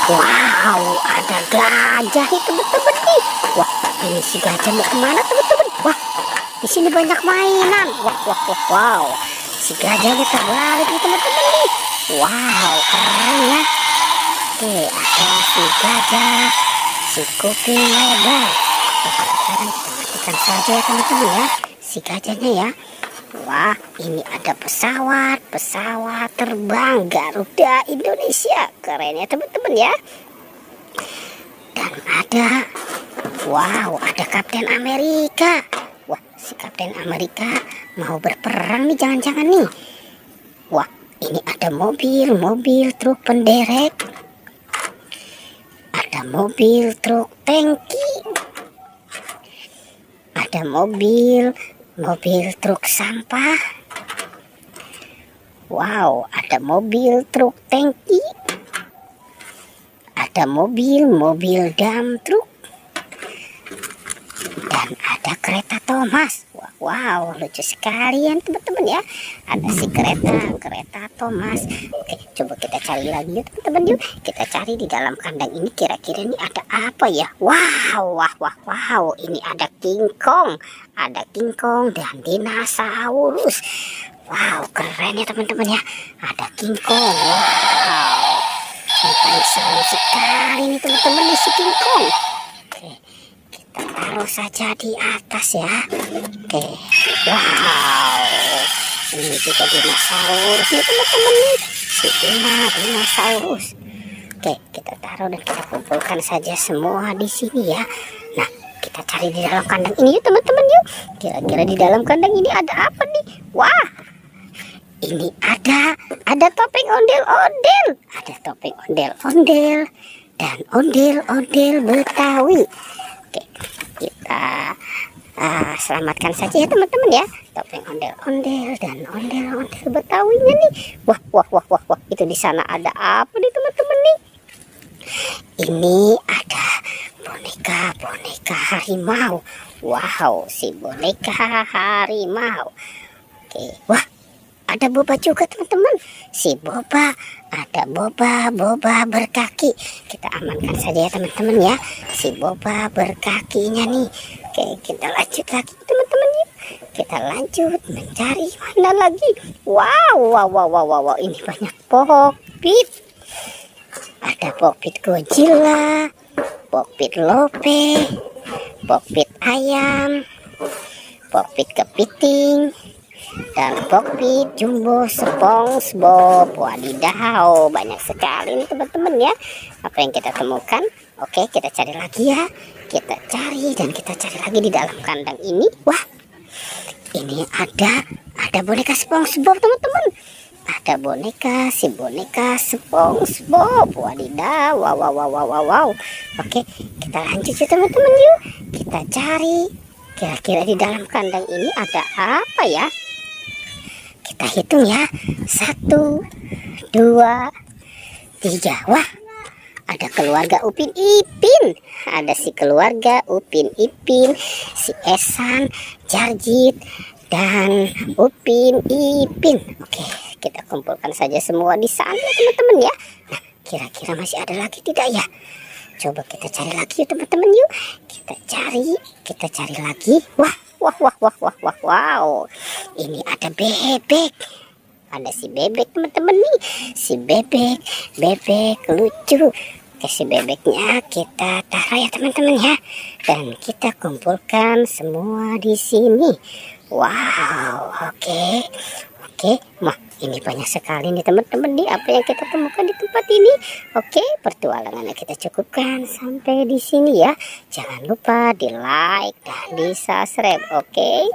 Wow, ada gajah nih teman-teman nih. Wah, ini si gajah mau kemana teman-teman? Wah, di sini banyak mainan. Wah, wah, wah, wow. Si gajahnya terbalik nih teman-teman nih. Wow, keren ya. Oke, ada si gajah, si kuping lebar. Sekarang kita matikan saja ya teman-teman ya, si gajahnya ya. Wah, ini ada pesawat terbang Garuda Indonesia. Keren ya teman-teman ya. Dan ada, wow, ada Kapten Amerika. Wah, si Kapten Amerika mau berperang nih, jangan-jangan nih. Wah, ini ada mobil truk penderek. Ada mobil truk tangki. Ada mobil truk sampah. Wow, ada mobil truk tangki. Ada mobil dump truk. Dan ada kereta Thomas. Wow, lucu sekali ya teman-teman ya. Ada si kereta Thomas. Oke, coba kita cari lagi ya teman-teman yuk. Kita cari di dalam kandang ini kira-kira ini ada apa ya. Wow, ini ada King Kong. Ada King Kong dan dinosaurus. Wow, keren ya teman-teman ya. Ada King Kong. Wow, ini seru sekali nih teman-teman nih si King Kong. Oke, kita taruh saja di atas ya. Oke, wow, ini juga dinosaurus nih teman-teman nih. Si dinosaurus. Oke, kita taruh dan kita kumpulkan saja semua di sini ya. Nah, kita cari di dalam kandang ini yuk teman-teman yuk. Kira-kira di dalam kandang ini ada apa nih? Wah, ini ada topeng ondel-ondel. Ada topeng ondel-ondel dan ondel-ondel Betawi. Oke, kita selamatkan saja ya teman-teman ya. Topeng ondel-ondel dan ondel-ondel Betawinya nih. Wah, itu di sana ada apa nih teman-teman nih? Ini ada boneka harimau. Wow, si boneka harimau. Oke, wah, ada boba juga teman-teman. Si boba, ada boba berkaki. Kita amankan saja ya teman-teman ya. Si boba berkakinya nih. Oke, kita lanjut lagi teman-teman ya. Kita lanjut mencari mana lagi. Wow, ini banyak Pokpit. Ada Pokpit Godzilla, Pokpit Lope, Pokpit ayam, Pokpit kepiting, dan Pokpit Jumbo SpongeBob. Wadidaw, banyak sekali nih teman-teman ya. Apa yang kita temukan? Oke, kita cari lagi ya. Kita cari dan kita cari lagi di dalam kandang ini. Wah, ini ada boneka SpongeBob teman-teman. Ada si boneka SpongeBob. Wadidaw, wow. Oke, kita lanjut ya teman-teman yuk. Kita cari kira-kira di dalam kandang ini ada apa ya. Kita hitung ya. 1, 2, 3. Wah, ada keluarga Upin Ipin. Ada si keluarga Upin Ipin, si Esan, Jarjit, dan Upin Ipin. Oke, kita kumpulkan saja semua di sana teman-teman ya. Nah, kira-kira masih ada lagi tidak ya? Coba kita cari lagi ya teman-teman yuk. Kita cari lagi. Wow. Ini ada bebek. Ada si bebek teman-teman nih. Si bebek lucu. Oke, si bebeknya kita taruh ya teman-teman ya. Dan kita kumpulkan semua di sini. Wow, oke. Wah, ini banyak sekali nih teman-teman nih apa yang kita temukan di tempat ini. Oke, pertualangannya kita cukupkan sampai di sini ya. Jangan lupa di like dan di subscribe. Oke.